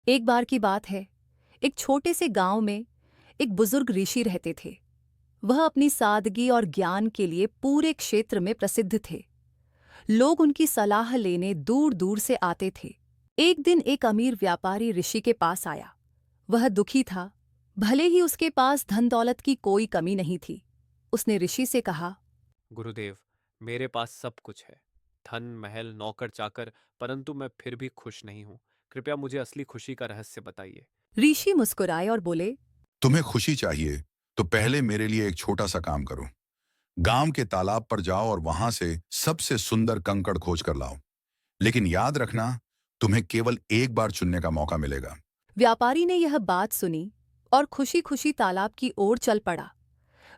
एक बार की बात है, एक छोटे से गांव में एक बुजुर्ग ऋषि रहते थे। वह अपनी सादगी और ज्ञान के लिए पूरे क्षेत्र में प्रसिद्ध थे। लोग उनकी सलाह लेने दूर दूर से आते थे। एक दिन एक अमीर व्यापारी ऋषि के पास आया। वह दुखी था, भले ही उसके पास धन दौलत की कोई कमी नहीं थी। उसने ऋषि से कहा, गुरुदेव, मेरे पास सब कुछ है। धन, महल, नौकर चाकर, परंतु मैं फिर भी खुश नहीं हूँ। कृपया मुझे असली खुशी का रहस्य बताइए। ऋषि मुस्कुराए और बोले, तुम्हें खुशी चाहिए तो पहले मेरे लिए एक छोटा सा काम करो। गांव के तालाब पर जाओ और वहां से सबसे सुंदर कंकड़ खोज कर लाओ। लेकिन याद रखना, तुम्हें केवल एक बार चुनने का मौका मिलेगा। व्यापारी ने यह बात सुनी और खुशी खुशी तालाब की ओर चल पड़ा।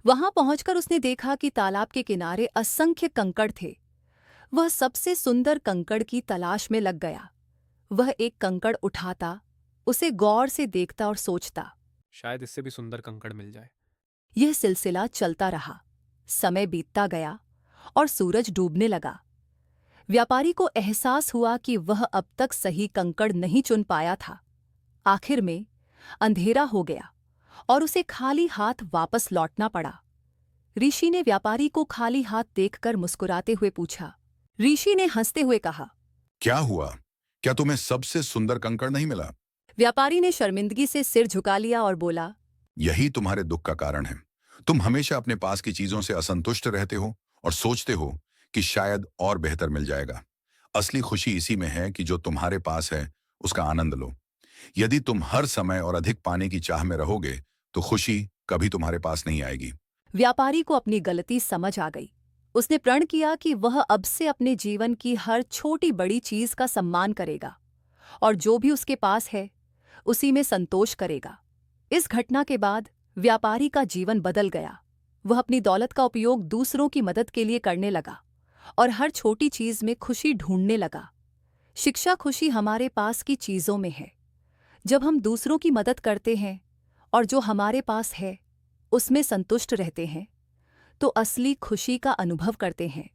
वहां पहुंचकर उसने देखा कि तालाब के किनारे असंख्य कंकड़ थे। वह सबसे सुंदर कंकड़ की तलाश में लग गया। वह एक कंकड़ उठाता, उसे गौर से देखता और सोचता। शायद इससे भी सुंदर कंकड़ मिल जाए। यह सिलसिला चलता रहा। समय बीतता गया और सूरज डूबने लगा। व्यापारी को एहसास हुआ कि वह अब तक सही कंकड़ नहीं चुन पाया था। आखिर में अंधेरा हो गया और उसे खाली हाथ वापस लौटना पड़ा। ऋषि ने व्यापारी को खाली हाथ देखकर मुस्कुराते हुए पूछा। ऋषि ने हंसते हुए कहा। क्या हुआ? क्या तुम्हें सबसे सुंदर कंकड़ नहीं मिला? व्यापारी ने शर्मिंदगी से सिर झुका लिया और बोला, यही तुम्हारे दुख का कारण है। तुम हमेशा अपने पास की चीजों से असंतुष्ट रहते हो और सोचते हो कि शायद और बेहतर मिल जाएगा। असली खुशी इसी में है कि जो तुम्हारे पास है उसका आनंद लो। यदि तुम हर समय और अधिक पाने की चाह में रहोगे तो खुशी कभी तुम्हारे पास नहीं आएगी। व्यापारी को अपनी गलती समझ आ गई। उसने प्रण किया कि वह अब से अपने जीवन की हर छोटी बड़ी चीज का सम्मान करेगा और जो भी उसके पास है उसी में संतोष करेगा। इस घटना के बाद व्यापारी का जीवन बदल गया। वह अपनी दौलत का उपयोग दूसरों की मदद के लिए करने लगा और हर छोटी चीज में खुशी ढूंढने लगा। शिक्षा खुशी हमारे पास की चीजों में है। जब हम दूसरों की मदद करते हैं और जो हमारे पास है उसमें संतुष्ट रहते हैं तो असली खुशी का अनुभव करते हैं।